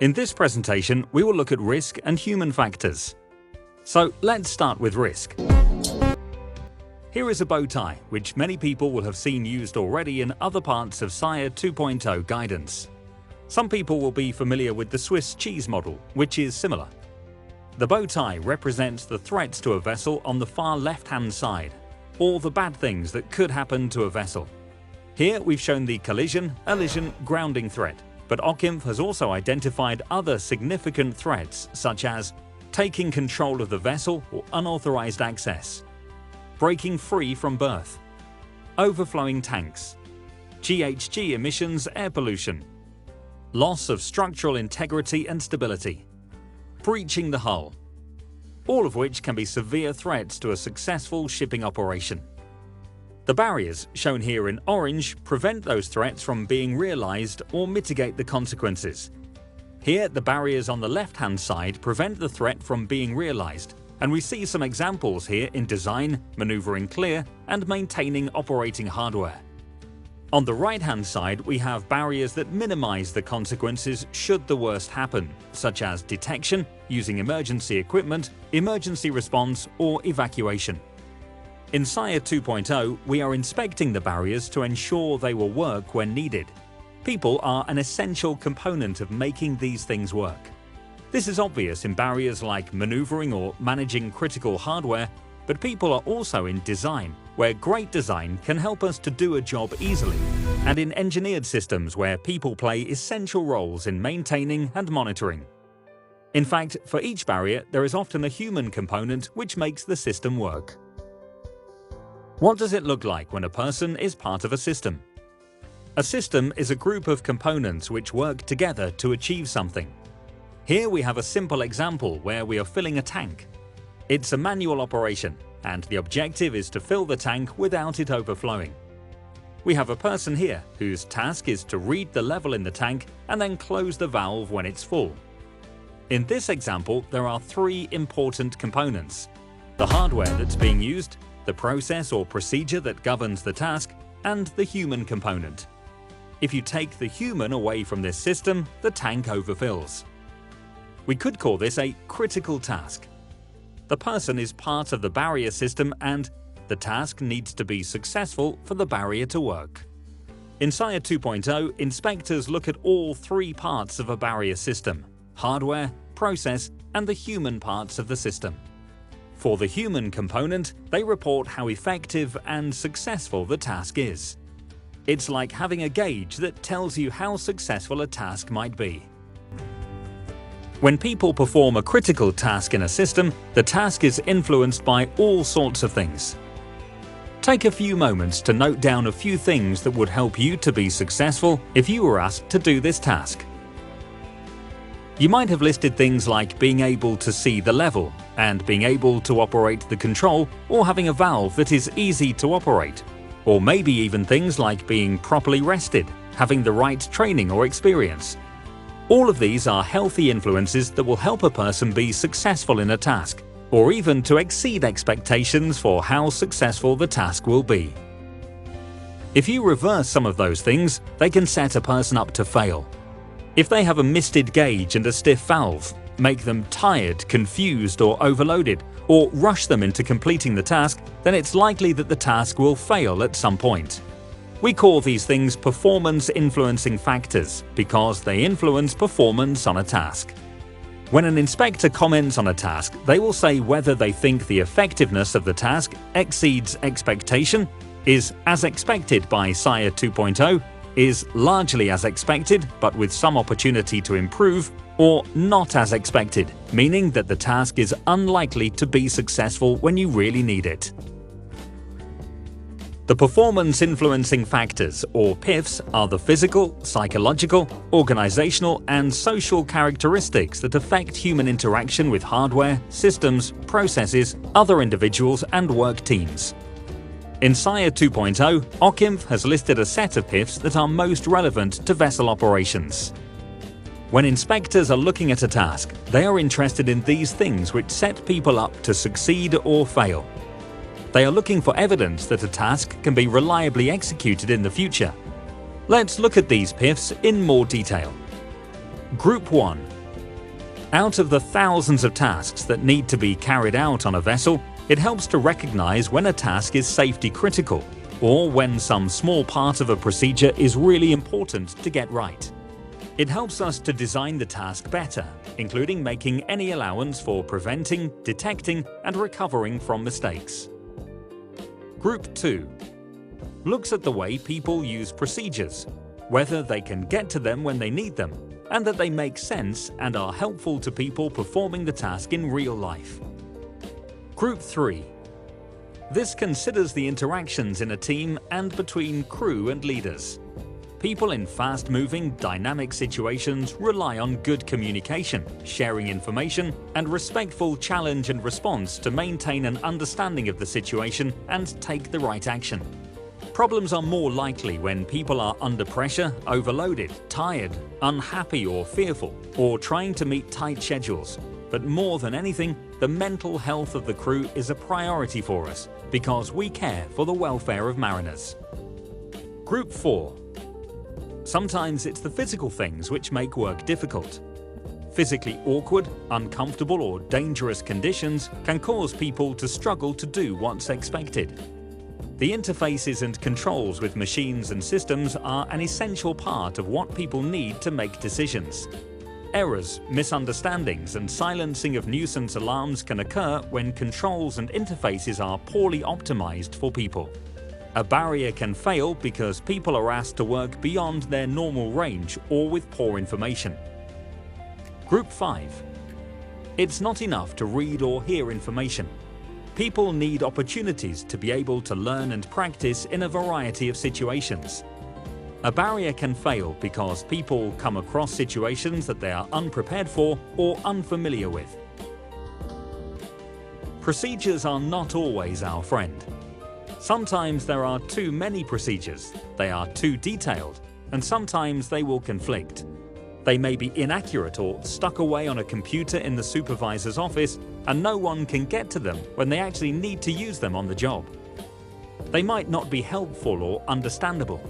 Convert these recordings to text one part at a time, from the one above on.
In this presentation, we will look at risk and human factors. So let's start with risk. Here is a bow tie, which many people will have seen used already in other parts of SIRE 2.0 guidance. Some people will be familiar with the Swiss cheese model, which is similar. The bow tie represents the threats to a vessel on the far left-hand side, all the bad things that could happen to a vessel. Here we've shown the collision, elision, grounding threat, but OCIMF has also identified other significant threats such as taking control of the vessel or unauthorized access, breaking free from berth, overflowing tanks, GHG emissions, air pollution, loss of structural integrity and stability, breaching the hull, all of which can be severe threats to a successful shipping operation. The barriers, shown here in orange, prevent those threats from being realized or mitigate the consequences. Here, the barriers on the left-hand side prevent the threat from being realized, and we see some examples here in design, maneuvering clear, and maintaining operating hardware. On the right-hand side, we have barriers that minimize the consequences should the worst happen, such as detection, using emergency equipment, emergency response, or evacuation. In SIRE 2.0, we are inspecting the barriers to ensure they will work when needed. People are an essential component of making these things work. This is obvious in barriers like maneuvering or managing critical hardware, but people are also in design, where great design can help us to do a job easily, and in engineered systems where people play essential roles in maintaining and monitoring. In fact, for each barrier, there is often a human component which makes the system work. What does it look like when a person is part of a system? A system is a group of components which work together to achieve something. Here we have a simple example where we are filling a tank. It's a manual operation, and the objective is to fill the tank without it overflowing. We have a person here whose task is to read the level in the tank and then close the valve when it's full. In this example, there are three important components: the hardware that's being used, the process or procedure that governs the task, and the human component. If you take the human away from this system, the tank overfills. We could call this a critical task. The person is part of the barrier system and the task needs to be successful for the barrier to work. In SIRE 2.0, inspectors look at all three parts of a barrier system: hardware, process, and the human parts of the system. For the human component, they report how effective and successful the task is. It's like having a gauge that tells you how successful a task might be. When people perform a critical task in a system, the task is influenced by all sorts of things. Take a few moments to note down a few things that would help you to be successful if you were asked to do this task. You might have listed things like being able to see the level, and being able to operate the control, or having a valve that is easy to operate. Or maybe even things like being properly rested, having the right training or experience. All of these are healthy influences that will help a person be successful in a task, or even to exceed expectations for how successful the task will be. If you reverse some of those things, they can set a person up to fail. If they have a misted gauge and a stiff valve, make them tired, confused, or overloaded, or rush them into completing the task, then it's likely that the task will fail at some point. We call these things performance influencing factors because they influence performance on a task. When an inspector comments on a task, they will say whether they think the effectiveness of the task exceeds expectation, is as expected by SIRE 2.0, is largely as expected but with some opportunity to improve, or not as expected, meaning that the task is unlikely to be successful when you really need it. The performance influencing factors, or PIFs, are the physical, psychological, organizational, and social characteristics that affect human interaction with hardware, systems, processes, other individuals, and work teams. In SIRE 2.0, OCIMF has listed a set of PIFs that are most relevant to vessel operations. When inspectors are looking at a task, they are interested in these things which set people up to succeed or fail. They are looking for evidence that a task can be reliably executed in the future. Let's look at these PIFs in more detail. Group 1. Out of the thousands of tasks that need to be carried out on a vessel, it helps to recognize when a task is safety critical or when some small part of a procedure is really important to get right. It helps us to design the task better, including making any allowance for preventing, detecting, and recovering from mistakes. Group 2 looks at the way people use procedures, whether they can get to them when they need them, and that they make sense and are helpful to people performing the task in real life. Group 3. This considers the interactions in a team and between crew and leaders. People in fast-moving, dynamic situations rely on good communication, sharing information, and respectful challenge and response to maintain an understanding of the situation and take the right action. Problems are more likely when people are under pressure, overloaded, tired, unhappy or fearful, or trying to meet tight schedules. But more than anything, the mental health of the crew is a priority for us because we care for the welfare of mariners. Group 4. Sometimes it's the physical things which make work difficult. Physically awkward, uncomfortable or dangerous conditions can cause people to struggle to do what's expected. The interfaces and controls with machines and systems are an essential part of what people need to make decisions. Errors, misunderstandings, and silencing of nuisance alarms can occur when controls and interfaces are poorly optimized for people. A barrier can fail because people are asked to work beyond their normal range or with poor information. Group 5. It's not enough to read or hear information. People need opportunities to be able to learn and practice in a variety of situations. A barrier can fail because people come across situations that they are unprepared for or unfamiliar with. Procedures are not always our friend. Sometimes there are too many procedures, they are too detailed, and sometimes they will conflict. They may be inaccurate or stuck away on a computer in the supervisor's office, and no one can get to them when they actually need to use them on the job. They might not be helpful or understandable.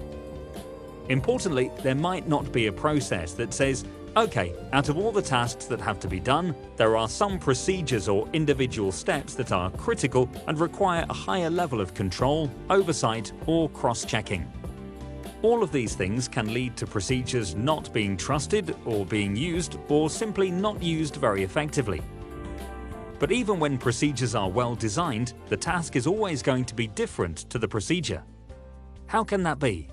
Importantly, there might not be a process that says, okay, out of all the tasks that have to be done, there are some procedures or individual steps that are critical and require a higher level of control, oversight, or cross-checking. All of these things can lead to procedures not being trusted or being used or simply not used very effectively. But even when procedures are well designed, the task is always going to be different to the procedure. How can that be?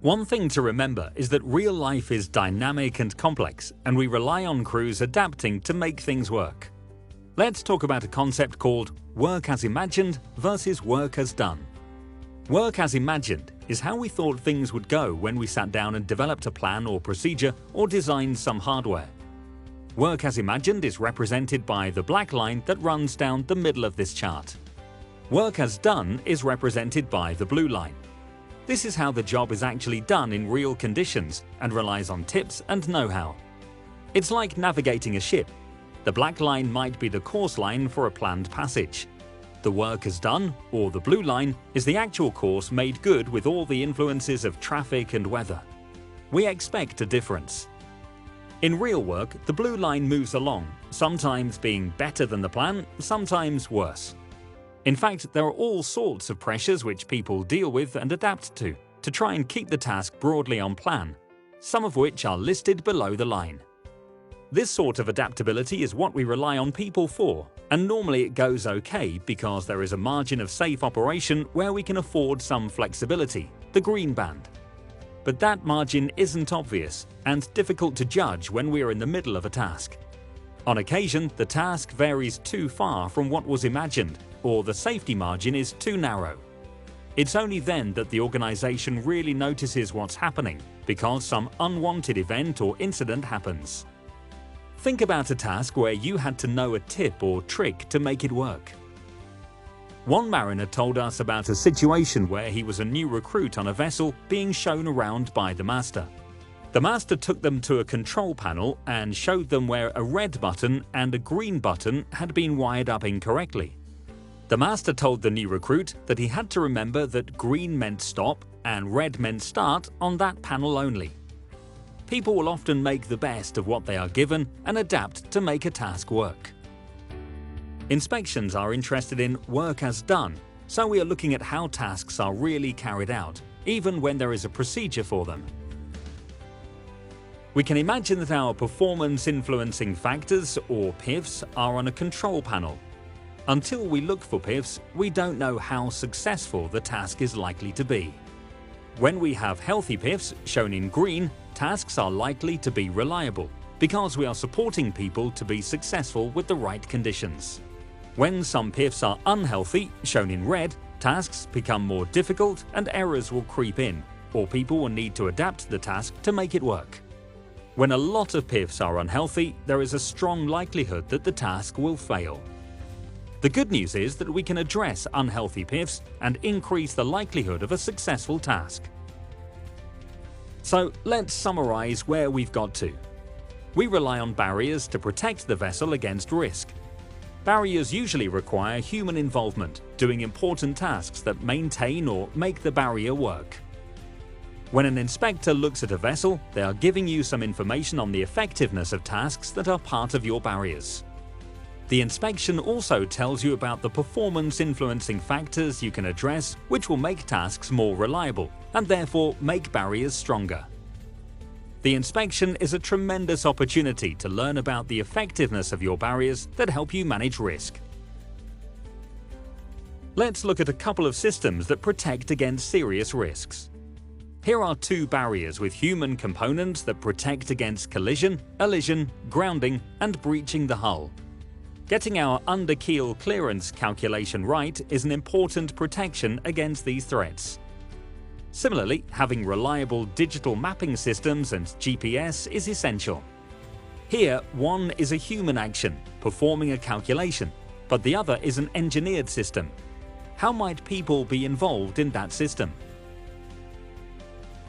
One thing to remember is that real life is dynamic and complex, and we rely on crews adapting to make things work. Let's talk about a concept called work as imagined versus work as done. Work as imagined is how we thought things would go when we sat down and developed a plan or procedure or designed some hardware. Work as imagined is represented by the black line that runs down the middle of this chart. Work as done is represented by the blue line. This is how the job is actually done in real conditions and relies on tips and know-how. It's like navigating a ship. The black line might be the course line for a planned passage. The work as done, or the blue line, is the actual course made good with all the influences of traffic and weather. We expect a difference. In real work, the blue line moves along, sometimes being better than the plan, sometimes worse. In fact, there are all sorts of pressures which people deal with and adapt to try and keep the task broadly on plan, some of which are listed below the line. This sort of adaptability is what we rely on people for, and normally it goes okay because there is a margin of safe operation where we can afford some flexibility, the green band. But that margin isn't obvious and difficult to judge when we are in the middle of a task. On occasion, the task varies too far from what was imagined, or the safety margin is too narrow. It's only then that the organization really notices what's happening, because some unwanted event or incident happens. Think about a task where you had to know a tip or trick to make it work. One mariner told us about a situation where he was a new recruit on a vessel being shown around by the master. The master took them to a control panel and showed them where a red button and a green button had been wired up incorrectly. The master told the new recruit that he had to remember that green meant stop and red meant start on that panel only. people will often make the best of what they are given and adapt to make a task work. Inspections are interested in work as done, so we are looking at how tasks are really carried out, even when there is a procedure for them. We can imagine that our performance influencing factors, or PIFs, are on a control panel. Until we look for PIFs, we don't know how successful the task is likely to be. When we have healthy PIFs, shown in green, tasks are likely to be reliable, because we are supporting people to be successful with the right conditions. When some PIFs are unhealthy, shown in red, tasks become more difficult and errors will creep in, or people will need to adapt the task to make it work. When a lot of PIFs are unhealthy, there is a strong likelihood that the task will fail. The good news is that we can address unhealthy PIFs and increase the likelihood of a successful task. So let's summarize where we've got to. We rely on barriers to protect the vessel against risk. Barriers usually require human involvement, doing important tasks that maintain or make the barrier work. When an inspector looks at a vessel, they are giving you some information on the effectiveness of tasks that are part of your barriers. The inspection also tells you about the performance-influencing factors you can address, which will make tasks more reliable and therefore make barriers stronger. The inspection is a tremendous opportunity to learn about the effectiveness of your barriers that help you manage risk. Let's look at a couple of systems that protect against serious risks. Here are two barriers with human components that protect against collision, elision, grounding, and breaching the hull. Getting our under-keel clearance calculation right is an important protection against these threats. Similarly, having reliable digital mapping systems and GPS is essential. Here, one is a human action, performing a calculation, but the other is an engineered system. How might people be involved in that system?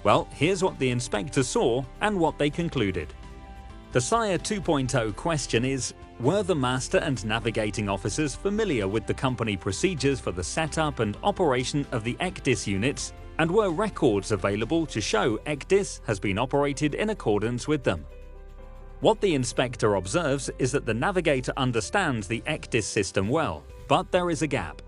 Well, here's what the inspector saw and what they concluded. The SIRE 2.0 question is, were the master and navigating officers familiar with the company procedures for the setup and operation of the ECDIS units, and were records available to show ECDIS has been operated in accordance with them? What the inspector observes is that the navigator understands the ECDIS system well, but there is a gap.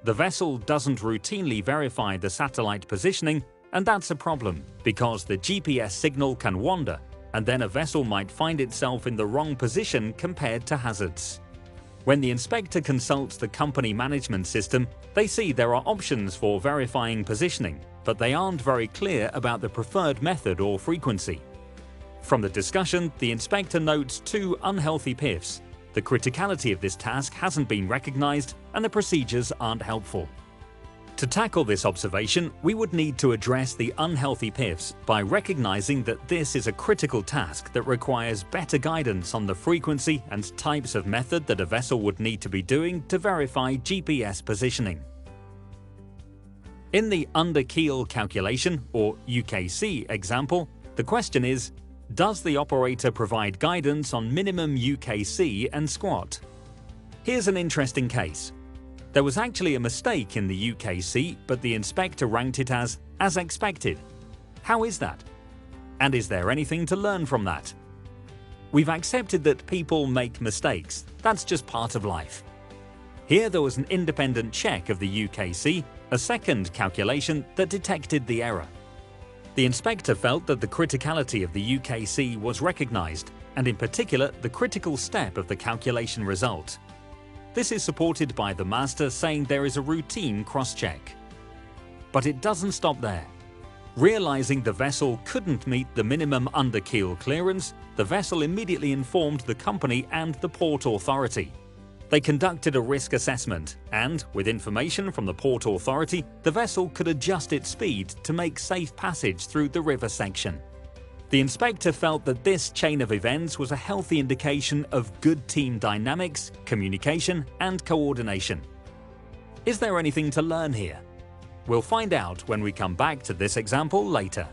The vessel doesn't routinely verify the satellite positioning, and that's a problem because the GPS signal can wander, and then a vessel might find itself in the wrong position compared to hazards. When the inspector consults the company management system, they see there are options for verifying positioning, but they aren't very clear about the preferred method or frequency. From the discussion, the inspector notes two unhealthy PIFs. The criticality of this task hasn't been recognized, and the procedures aren't helpful. To tackle this observation, we would need to address the unhealthy PIFs by recognizing that this is a critical task that requires better guidance on the frequency and types of method that a vessel would need to be doing to verify GPS positioning. In the under-keel calculation, or UKC example, the question is, does the operator provide guidance on minimum UKC and squat? Here's an interesting case. There was actually a mistake in the UKC, but the inspector ranked it as expected. How is that? And is there anything to learn from that? We've accepted that people make mistakes. That's just part of life. Here there was an independent check of the UKC, a second calculation that detected the error. The inspector felt that the criticality of the UKC was recognized, and in particular the critical step of the calculation result. This is supported by the master saying there is a routine cross-check. But it doesn't stop there. Realizing the vessel couldn't meet the minimum under-keel clearance, the vessel immediately informed the company and the port authority. They conducted a risk assessment, and, with information from the port authority, the vessel could adjust its speed to make safe passage through the river section. The inspector felt that this chain of events was a healthy indication of good team dynamics, communication, and coordination. Is there anything to learn here? We'll find out when we come back to this example later.